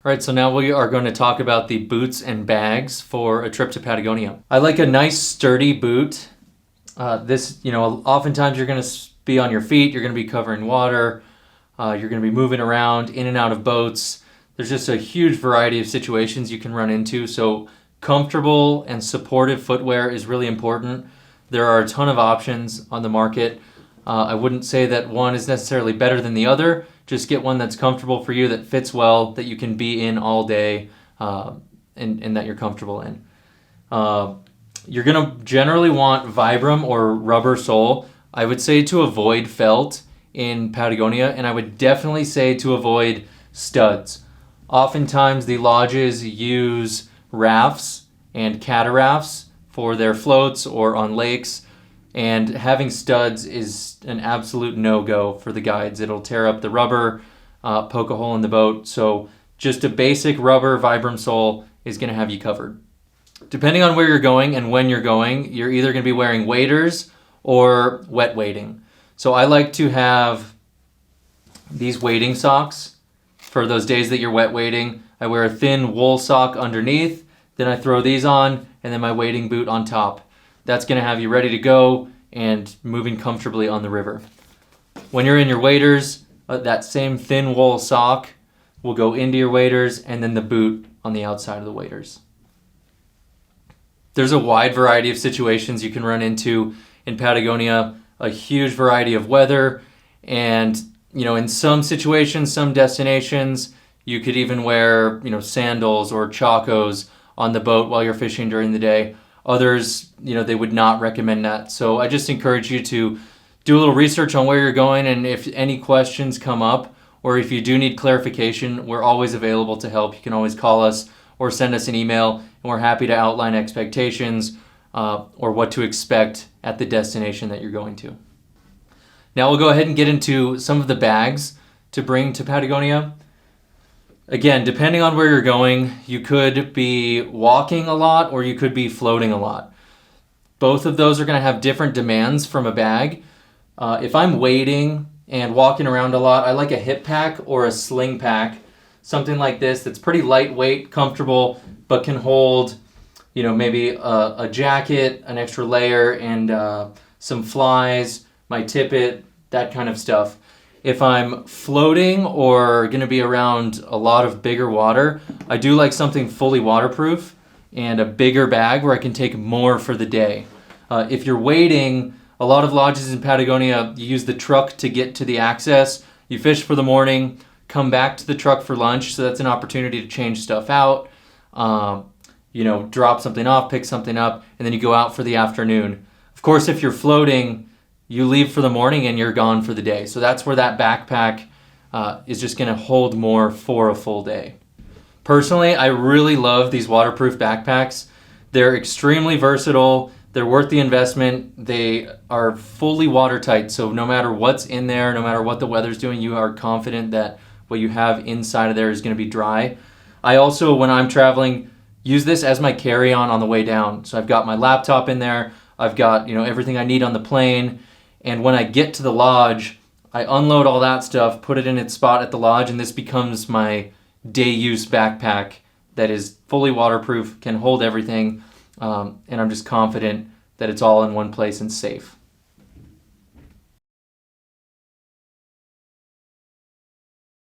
All right, so now we are going to talk about the boots and bags for a trip to Patagonia. I like a nice sturdy boot. Oftentimes you're going to be on your feet, you're going to be covering water, you're going to be moving around in and out of boats. There's just a huge variety of situations you can run into, so comfortable and supportive footwear is really important. There are a ton of options on the market. I wouldn't say that one is necessarily better than the other. Just get one that's comfortable for you, that fits well, that you can be in all day, and that you're comfortable in. You're going to generally want Vibram or rubber sole. I would say to avoid felt in Patagonia, and I would definitely say to avoid studs. Oftentimes the lodges use rafts and catarafts for their floats or on lakes, and having studs is an absolute no-go for the guides. It'll tear up the rubber, poke a hole in the boat. So just a basic rubber Vibram sole is going to have you covered. Depending on where you're going and when you're going, you're either going to be wearing waders or wet wading. So I like to have these wading socks for those days that you're wet wading. I wear a thin wool sock underneath, then I throw these on, and then my wading boot on top. That's going to have you ready to go and moving comfortably on the river. When you're in your waders, that same thin wool sock will go into your waders, and then the boot on the outside of the waders. There's a wide variety of situations you can run into in Patagonia, a huge variety of weather, and in some situations, some destinations, you could even wear sandals or chacos on the boat while you're fishing during the day. Others, they would not recommend that. So I just encourage you to do a little research on where you're going, and if any questions come up or if you do need clarification, we're always available to help. You can always call us or send us an email, and we're happy to outline expectations or what to expect at the destination that you're going to. Now we'll go ahead and get into some of the bags to bring to Patagonia. Again, depending on where you're going, you could be walking a lot or you could be floating a lot. Both of those are going to have different demands from a bag. If I'm wading and walking around a lot, I like a hip pack or a sling pack, something like this that's pretty lightweight, comfortable, but can hold, maybe a jacket, an extra layer, and some flies, my tippet, that kind of stuff. If I'm floating or going to be around a lot of bigger water, I do like something fully waterproof and a bigger bag where I can take more for the day. If you're wading, a lot of lodges in Patagonia, you use the truck to get to the access. You fish for the morning, come back to the truck for lunch, so that's an opportunity to change stuff out, drop something off, pick something up, and then you go out for the afternoon. Of course, if you're floating, you leave for the morning and you're gone for the day. So that's where that backpack is just going to hold more for a full day. Personally, I really love these waterproof backpacks. They're extremely versatile. They're worth the investment. They are fully watertight. So no matter what's in there, no matter what the weather's doing, you are confident that what you have inside of there is going to be dry. I also, when I'm traveling, use this as my carry-on on the way down. So I've got my laptop in there. I've got everything I need on the plane. And when I get to the lodge, I unload all that stuff, put it in its spot at the lodge, and this becomes my day-use backpack that is fully waterproof, can hold everything, and I'm just confident that it's all in one place and safe.